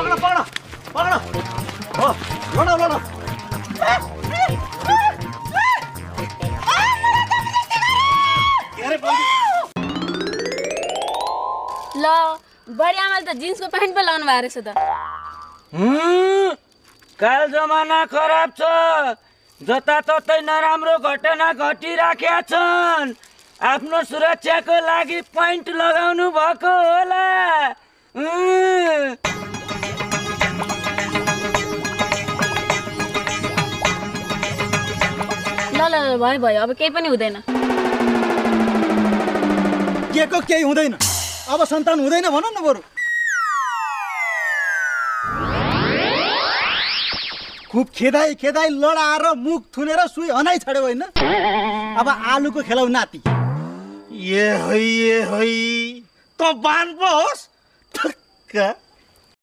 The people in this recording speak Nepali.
पकड़ पकड़ पकड़ हो लडा लडा ल बढी आमाले त जिन्सको प्यान्ट पो लाउनु भएको रहेछ त काल जमाना खराब छ जताततै नराम्रो घटना घटिराखेका छन् आफ्नो सुरक्षाको लागि प्यान्ट लगाउनु भएको होला ल ल भयो भयो अब केही पनि हुँदैन केको केही हुँदैन अब सन्तान हुँदैन भन न बरु खुब खेदाई खेदाई लडाएर मुख थुनेर सुई हनाइ छड्यो होइन अब आलुको खेलाउ नाति ए है त बान पो होस् ठक्क